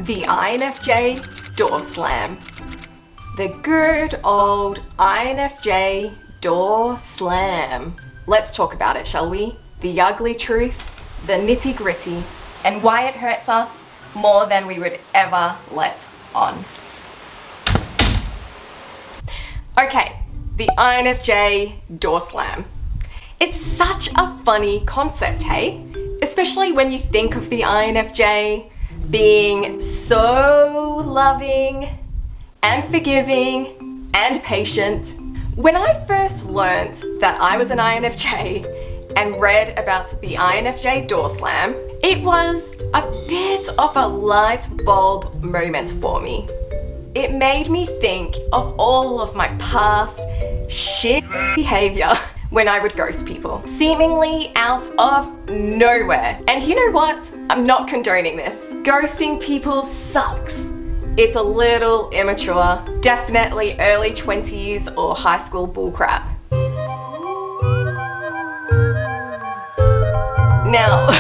The INFJ Door Slam. The good old INFJ Door Slam. Let's talk about it, shall we? The ugly truth, the nitty gritty, and why it hurts us more than we would ever let on. Okay, the INFJ Door Slam. It's such a funny concept, hey? Especially when you think of the INFJ being so loving and forgiving and patient. When I first learned that I was an INFJ and read about the INFJ Door Slam, it was a bit of a light bulb moment for me. It made me think of all of my past shit behavior when I would ghost people, seemingly out of nowhere. And you know what? I'm not condoning this. Ghosting people sucks. It's a little immature, definitely early 20s or high school bullcrap. Now,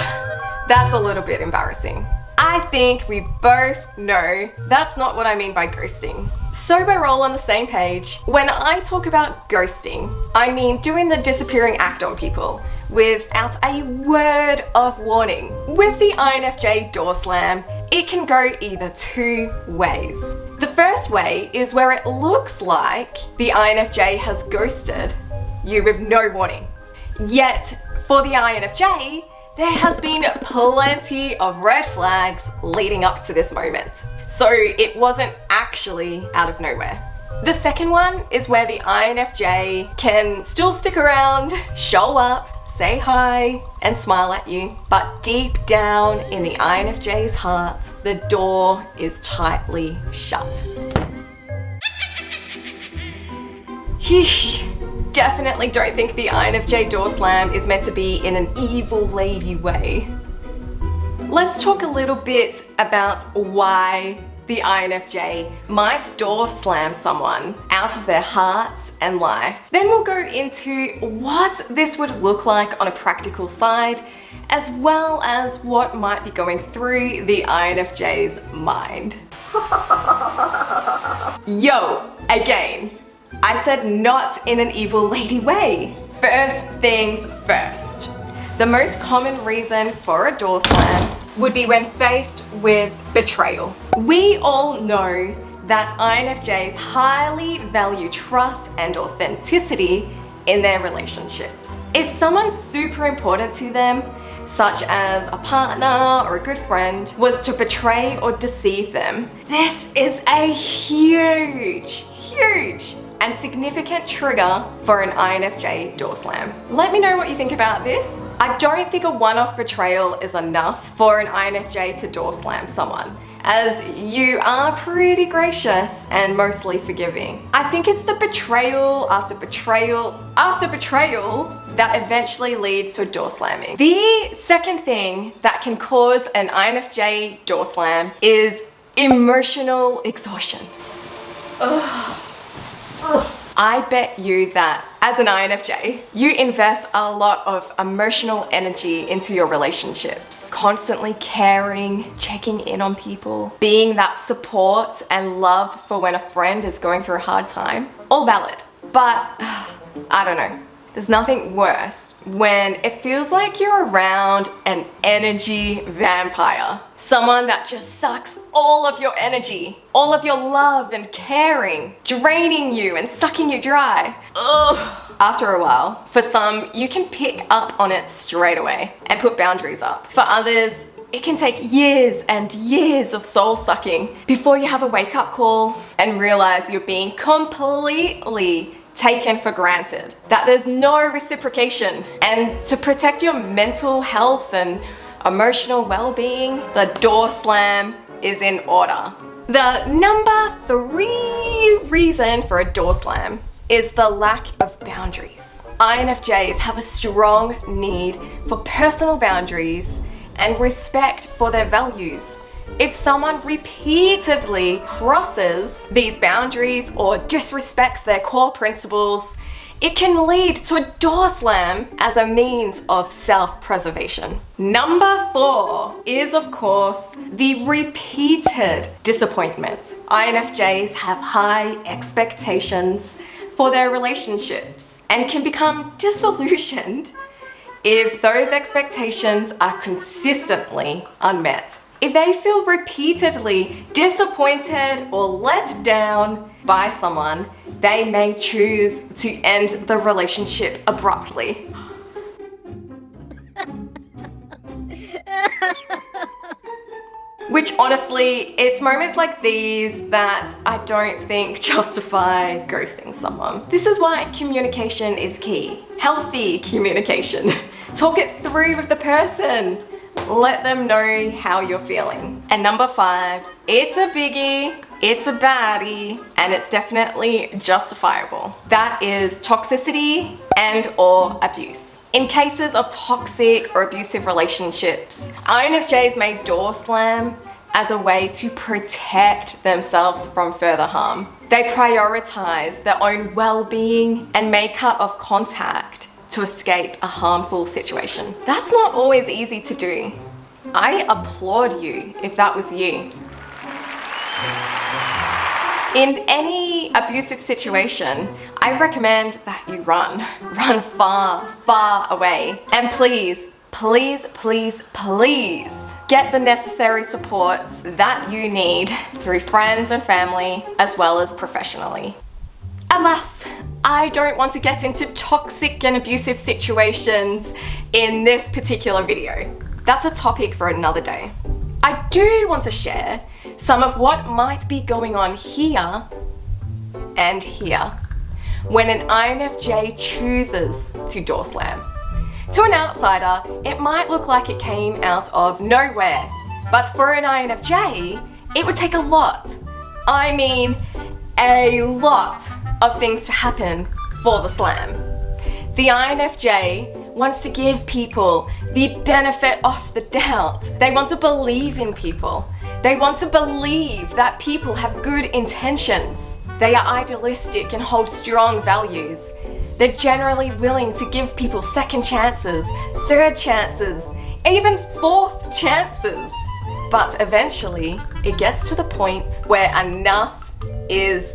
that's a little bit embarrassing. I think we both know that's not what I mean by ghosting. So we're all on the same page. When I talk about ghosting, I mean doing the disappearing act on people without a word of warning. With the INFJ Door Slam, it can go either two ways. The first way is where it looks like the INFJ has ghosted you with no warning. Yet, for the INFJ, there has been plenty of red flags leading up to this moment. So it wasn't actually out of nowhere. The second one is where the INFJ can still stick around, show up, say hi, and smile at you. But deep down in the INFJ's heart, the door is tightly shut. Yeesh. Definitely don't think the INFJ Door Slam is meant to be in an evil lady way. Let's talk a little bit about why the INFJ might door slam someone out of their hearts and life. Then we'll go into what this would look like on a practical side, as well as what might be going through the INFJ's mind. Yo, again. I said not in an evil lady way. First things first. The most common reason for a door slam would be when faced with betrayal. We all know that INFJs highly value trust and authenticity in their relationships. If someone's super important to them, such as a partner or a good friend, was to betray or deceive them, this is a huge and significant trigger for an INFJ door slam. Let me know what you think about this. I don't think a one-off betrayal is enough for an INFJ to door slam someone, as you are pretty gracious and mostly forgiving. I think it's the betrayal after betrayal after betrayal that eventually leads to a door slamming. The second thing that can cause an INFJ door slam is emotional exhaustion. I bet you that as an INFJ, you invest a lot of emotional energy into your relationships. Constantly caring, checking in on people, being that support and love for when a friend is going through a hard time. All valid. But, I don't know. There's nothing worse when it feels like you're around an energy vampire. Someone that just sucks all of your energy, all of your love and caring, draining you and sucking you dry. Ugh. After a while, for some, you can pick up on it straight away and put boundaries up. For others, it can take years and years of soul sucking before you have a wake-up call and realize you're being completely taken for granted, that there's no reciprocation. And to protect your mental health and emotional well-being, the door slam is in order. The number 3 reason for a door slam is the lack of boundaries. INFJs have a strong need for personal boundaries and respect for their values. If someone repeatedly crosses these boundaries or disrespects their core principles, it can lead to a door slam as a means of self-preservation. Number 4 is, of course, the repeated disappointment. INFJs have high expectations for their relationships and can become disillusioned if those expectations are consistently unmet. If they feel repeatedly disappointed or let down by someone, they may choose to end the relationship abruptly. Which honestly, it's moments like these that I don't think justify ghosting someone. This is why communication is key. Healthy communication. Talk it through with the person. Let them know how you're feeling. And number 5, it's a biggie, it's a baddie, and it's definitely justifiable. That is toxicity and or abuse. In cases of toxic or abusive relationships, INFJs may door slam as a way to protect themselves from further harm. They prioritize their own well-being and may cut off contact to escape a harmful situation. That's not always easy to do. I applaud you if that was you. In any abusive situation, I recommend that you run. Run far, far away. And please, please, please, please get the necessary supports that you need through friends and family, as well as professionally. Alas, I don't want to get into toxic and abusive situations in this particular video. That's a topic for another day. I do want to share some of what might be going on here and here when an INFJ chooses to door slam. To an outsider, it might look like it came out of nowhere, but for an INFJ, it would take a lot. I mean, a lot of things to happen for the slam. The INFJ wants to give people the benefit of the doubt. They want to believe in people. They want to believe that people have good intentions. They are idealistic and hold strong values. They're generally willing to give people second chances, third chances, even fourth chances. But eventually, it gets to the point where enough is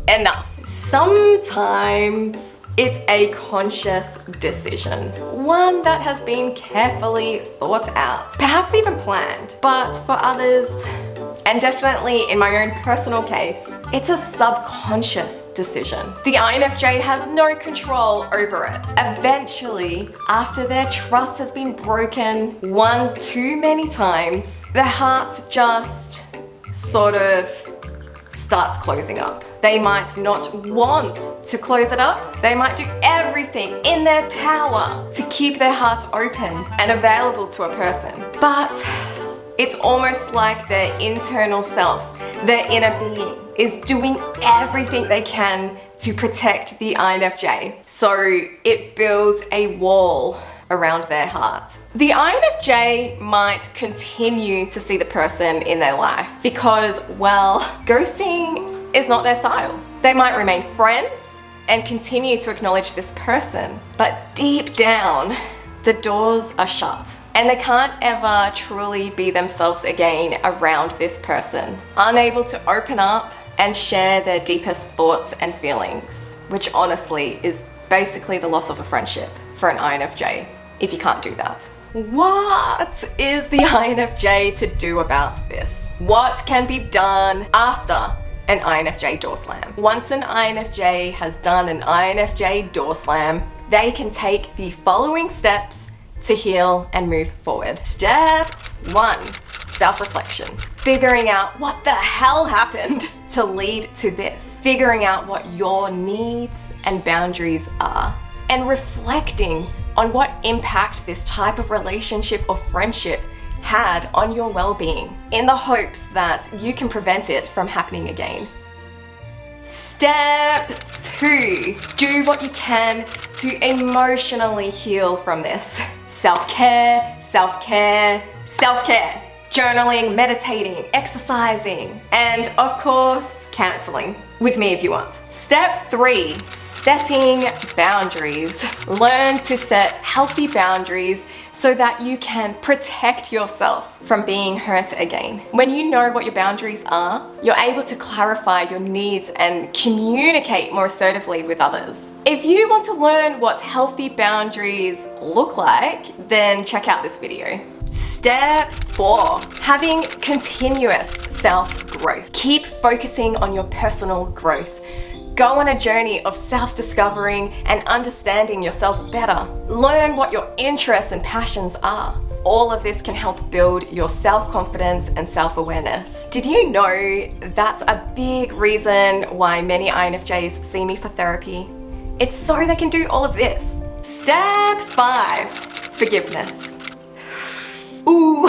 enough. Sometimes it's a conscious decision, one that has been carefully thought out, perhaps even planned. But for others, and definitely in my own personal case, it's a subconscious decision. The INFJ has no control over it. Eventually, after their trust has been broken one too many times, their heart just sort of starts closing up. They might not want to close it up. They might do everything in their power to keep their hearts open and available to a person. But it's almost like their internal self, their inner being, is doing everything they can to protect the INFJ. So it builds a wall around their heart. The INFJ might continue to see the person in their life because, well, ghosting is not their style. They might remain friends and continue to acknowledge this person, but deep down, the doors are shut and they can't ever truly be themselves again around this person, unable to open up and share their deepest thoughts and feelings, which honestly is basically the loss of a friendship for an INFJ if you can't do that. What is the INFJ to do about this? What can be done after an INFJ door slam? Once an INFJ has done an INFJ door slam, they can take the following steps to heal and move forward. Step 1, self-reflection. Figuring out what the hell happened to lead to this. Figuring out what your needs and boundaries are. And reflecting on what impact this type of relationship or friendship had on your well-being, in the hopes that you can prevent it from happening again. Step 2, do what you can to emotionally heal from this. Self-care, self-care, self-care. Journaling, meditating, exercising, and of course, counselling with me if you want. Step 3, Setting boundaries. Learn to set healthy boundaries so that you can protect yourself from being hurt again. When you know what your boundaries are, you're able to clarify your needs and communicate more assertively with others. If you want to learn what healthy boundaries look like, then check out this video. Step 4, having continuous self-growth. Keep focusing on your personal growth. Go on a journey of self-discovering and understanding yourself better. Learn what your interests and passions are. All of this can help build your self-confidence and self-awareness. Did you know that's a big reason why many INFJs see me for therapy? It's so they can do all of this. Step 5, forgiveness. Ooh,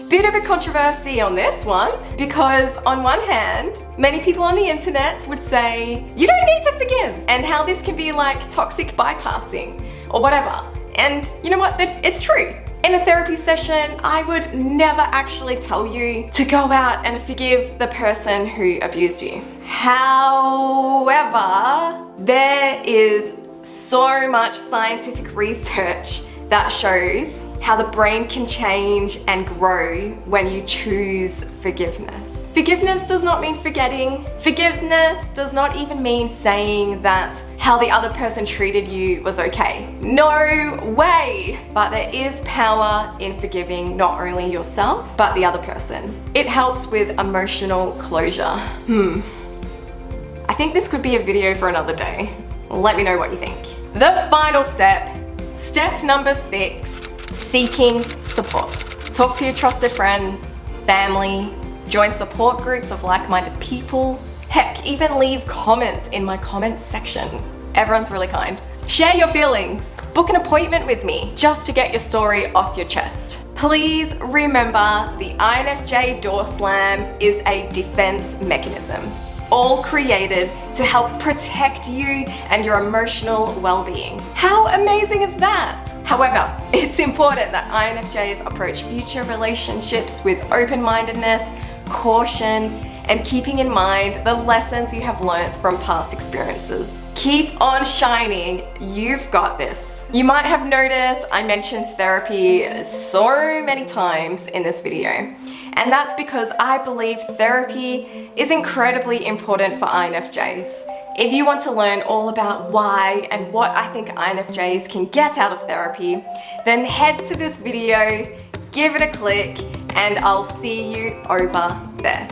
bit of a controversy on this one, because on one hand, many people on the internet would say, you don't need to forgive, and how this can be like toxic bypassing or whatever. And you know what, it's true. In a therapy session, I would never actually tell you to go out and forgive the person who abused you. However, there is so much scientific research that shows how the brain can change and grow when you choose forgiveness. Forgiveness does not mean forgetting. Forgiveness does not even mean saying that how the other person treated you was okay. No way! But there is power in forgiving not only yourself, but the other person. It helps with emotional closure. I think this could be a video for another day. Let me know what you think. The final step, step number 6, seeking support. Talk to your trusted friends, family, join support groups of like-minded people. Heck, even leave comments in my comments section. Everyone's really kind. Share your feelings. Book an appointment with me just to get your story off your chest. Please remember, the INFJ Door Slam is a defense mechanism, all created to help protect you and your emotional well-being. How amazing is that? However, it's important that INFJs approach future relationships with open-mindedness, caution, and keeping in mind the lessons you have learnt from past experiences. Keep on shining, you've got this. You might have noticed I mentioned therapy so many times in this video, and that's because I believe therapy is incredibly important for INFJs. If you want to learn all about why and what I think INFJs can get out of therapy, then head to this video, give it a click, and I'll see you over there.